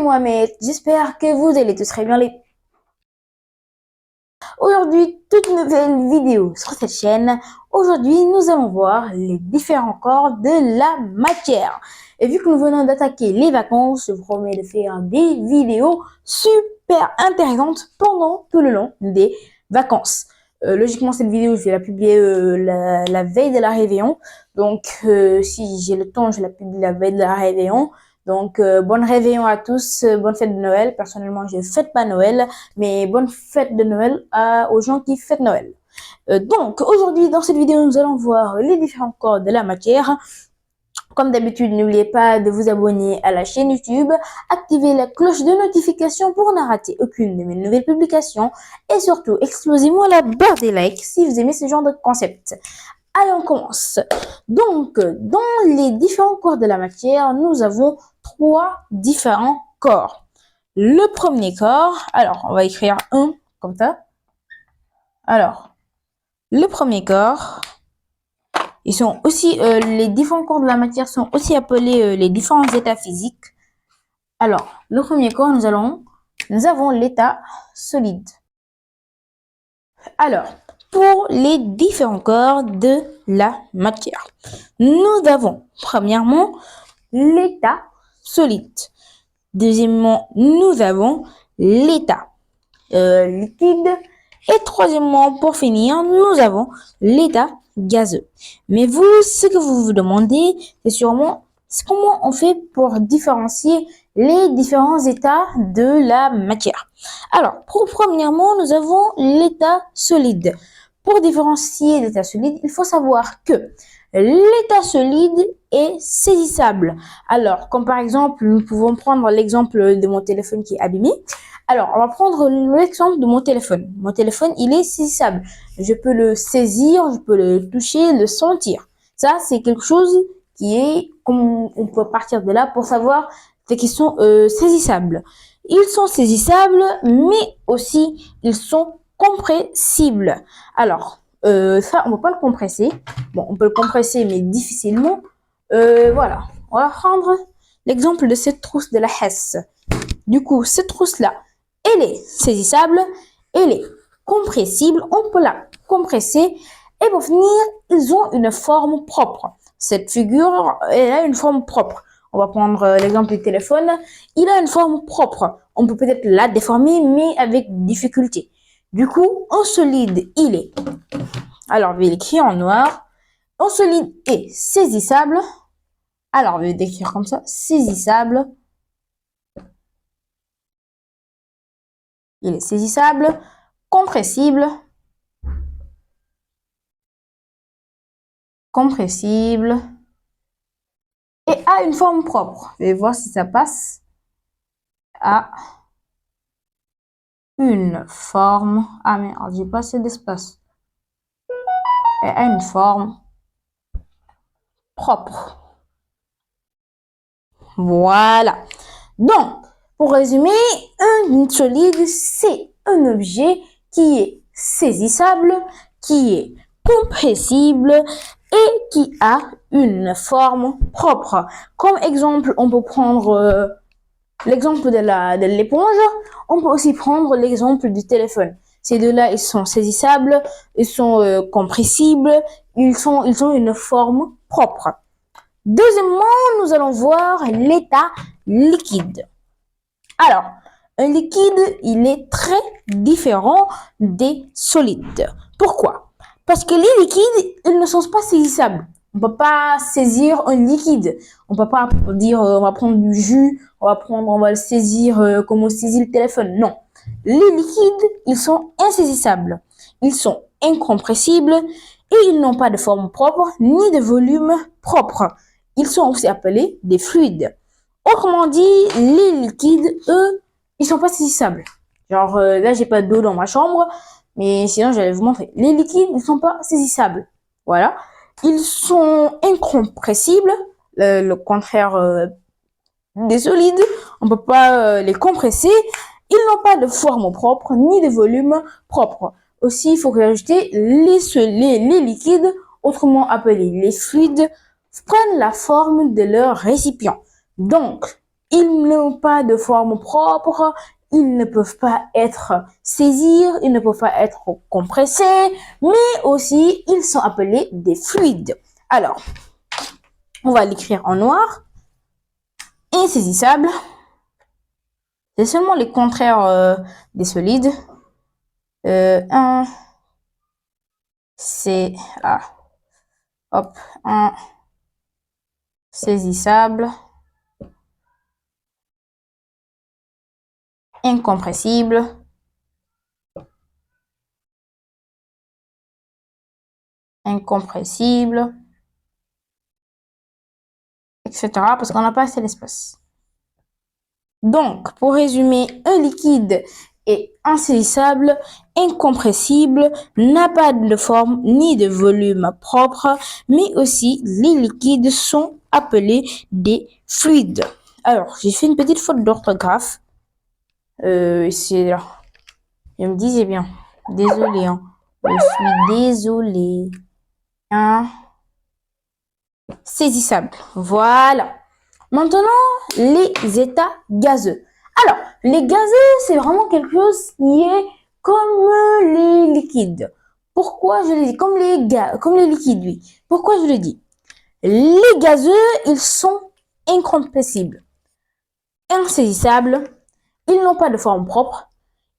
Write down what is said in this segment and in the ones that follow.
Mohamed, j'espère que vous allez tous très bien. Aujourd'hui, toute nouvelle vidéo sur cette chaîne. Aujourd'hui, nous allons voir les différents corps de la matière. Et vu que nous venons d'attaquer les vacances, je vous promets de faire des vidéos super intéressantes pendant tout le long des vacances. Logiquement, cette vidéo, je vais la publier la veille de la Réveillon. Donc, si j'ai le temps, je la publie la veille de la Réveillon. Donc, bonne réveillon à tous, bonne fête de Noël. Personnellement, je ne fête pas Noël, mais bonne fête de Noël aux gens qui fêtent Noël. Donc, aujourd'hui, dans cette vidéo, nous allons voir les différents corps de la matière. Comme d'habitude, n'oubliez pas de vous abonner à la chaîne YouTube, activer la cloche de notification pour ne rater aucune de mes nouvelles publications et surtout, explosez-moi la barre des likes si vous aimez ce genre de concept. Allez, on commence. Donc, dans les différents corps de la matière, nous avons 3 différents corps. Le premier corps, alors, on va écrire 1 comme ça. Alors, le premier corps, ils sont aussi, les différents corps de la matière sont aussi appelés les différents états physiques. Alors, le premier corps, nous avons l'état solide. Alors, pour les différents corps de la matière, nous avons premièrement l'état solide. Deuxièmement, nous avons l'état liquide. Et troisièmement, pour finir, nous avons l'état gazeux. Mais vous, ce que vous vous demandez, c'est sûrement comment on fait pour différencier les différents états de la matière. Alors, premièrement, nous avons l'état solide. Pour différencier l'état solide, il faut savoir que l'état solide est saisissable. Alors, comme par exemple, nous pouvons prendre l'exemple de mon téléphone qui est abîmé. Alors, on va prendre l'exemple de mon téléphone. Mon téléphone, il est saisissable. Je peux le saisir, je peux le toucher, le sentir. Ça, c'est quelque chose qui est, comme on peut partir de là pour savoir qu'ils sont saisissables. Ils sont saisissables, mais aussi, ils sont compressibles. Alors, ça, on ne peut pas le compresser. Bon, on peut le compresser, mais difficilement. Voilà. On va prendre l'exemple de cette trousse de la Hesse. Du coup, cette trousse-là, elle est saisissable, elle est compressible. On peut la compresser. Et pour finir, ils ont une forme propre. Cette figure, elle a une forme propre. On va prendre l'exemple du téléphone. Il a une forme propre. On peut peut-être la déformer, mais avec difficulté. Du coup, en solide, il est. Alors, je vais l'écrire en noir. En solide est saisissable. Alors, je vais l'écrire comme ça. Saisissable. Il est saisissable. Compressible. Compressible. Et a une forme propre. Je vais voir si ça passe. A une forme. Ah merde, j'ai pas assez d'espace. Et a une forme propre. Voilà. Donc, pour résumer, un solide, c'est un objet qui est saisissable, qui est compressible et qui a une forme propre. Comme exemple, on peut prendre l'exemple de l'éponge. On peut aussi prendre l'exemple du téléphone. Ces deux-là, ils sont saisissables, ils sont compressibles, ils ont une forme propre. Deuxièmement, nous allons voir l'état liquide. Alors, un liquide, il est très différent des solides. Pourquoi? Parce que les liquides, ils ne sont pas saisissables. On ne peut pas saisir un liquide. On ne peut pas dire, on va prendre du jus, on va le saisir comme on saisit le téléphone. Non. Les liquides, ils sont insaisissables. Ils sont incompressibles et ils n'ont pas de forme propre ni de volume propre. Ils sont aussi appelés des fluides. Autrement dit, les liquides, eux, ils sont pas saisissables. Genre, là, j'ai pas d'eau dans ma chambre, mais sinon, j'allais vous montrer. Les liquides, ils sont pas saisissables. Voilà. Ils sont incompressibles, le contraire des solides. On peut pas les compresser. Ils n'ont pas de forme propre, ni de volume propre. Aussi, il faut rajouter les liquides, autrement appelés les fluides, prennent la forme de leur récipient. Donc, ils n'ont pas de forme propre, ils ne peuvent pas être saisis, ils ne peuvent pas être compressés, mais aussi ils sont appelés des fluides. Alors, on va l'écrire en noir. Insaisissable, c'est seulement les contraires des solides. Un, c'est hop, insaisissable, incompressible, incompressible, etc. parce qu'on n'a pas assez d'espace. Donc, pour résumer, un liquide est insaisissable, incompressible, n'a pas de forme ni de volume propre, mais aussi les liquides sont appelés des fluides. Alors, j'ai fait une petite faute d'orthographe. C'est là. Je me disais bien. Désolé, hein. Je suis désolé. Saisissable. Voilà. Maintenant, les états gazeux. Alors, les gazeux, c'est vraiment quelque chose qui est comme les liquides. Pourquoi je le dis? Comme les liquides, oui. Pourquoi je le dis? Les gazeux, ils sont incompressibles, insaisissables, ils n'ont pas de forme propre,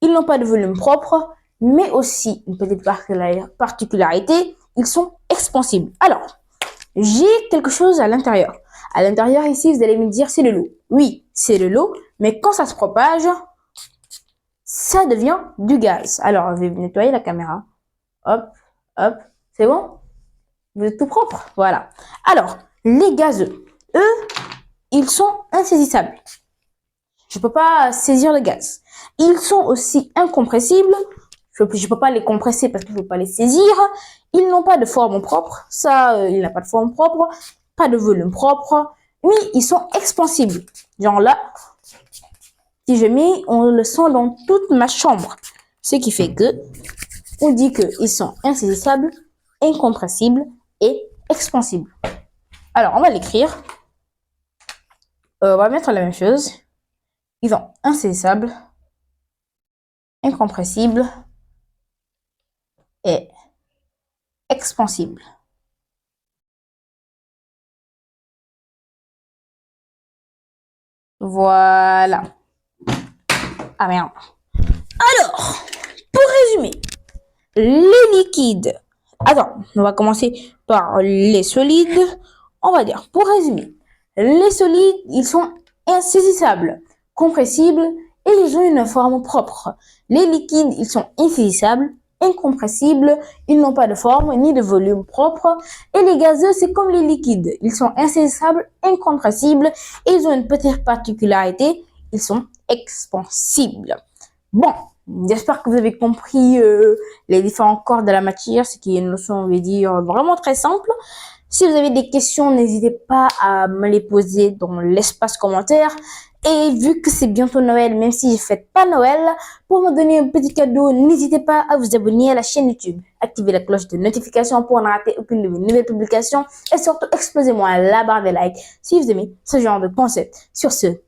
ils n'ont pas de volume propre, mais aussi, une petite particularité, ils sont expansibles. Alors, j'ai quelque chose à l'intérieur. À l'intérieur, ici, vous allez me dire, c'est de l'eau. Oui, c'est de l'eau, mais quand ça se propage, ça devient du gaz. Alors, je vais nettoyer la caméra. Hop, hop, c'est bon? Vous êtes tout propre? Voilà. Alors, les gazeux, eux, ils sont insaisissables. Je ne peux pas saisir le gaz. Ils sont aussi incompressibles. Je ne peux pas les compresser parce que je ne peux pas les saisir. Ils n'ont pas de forme propre. Ça, il n'a pas de forme propre. Pas de volume propre. Mais ils sont expansibles. Genre là, si je mets, on le sent dans toute ma chambre. Ce qui fait que, on dit qu'ils sont insaisissables, incompressibles et expansibles. Alors, on va l'écrire. On va mettre la même chose. Ils sont insaisissables, incompressibles et expansibles. Voilà. Ah merde. Alors, pour résumer, les liquides. Attends, on va commencer par les solides. On va dire, pour résumer, les solides, ils sont insaisissables, compressibles et ils ont une forme propre. Les liquides, ils sont insaisissables, incompressibles, ils n'ont pas de forme ni de volume propre. Et les gazeux, c'est comme les liquides. Ils sont insaisissables, incompressibles et ils ont une petite particularité, ils sont expansibles. Bon, j'espère que vous avez compris les différents corps de la matière, ce qui est une notion, on va dire, vraiment très simple. Si vous avez des questions, n'hésitez pas à me les poser dans l'espace commentaire. Et vu que c'est bientôt Noël, même si je ne fête pas Noël, pour me donner un petit cadeau, n'hésitez pas à vous abonner à la chaîne YouTube. Activez la cloche de notification pour ne rater aucune de mes nouvelles publications. Et surtout, explosez-moi la barre des likes si vous aimez ce genre de concept. Sur ce,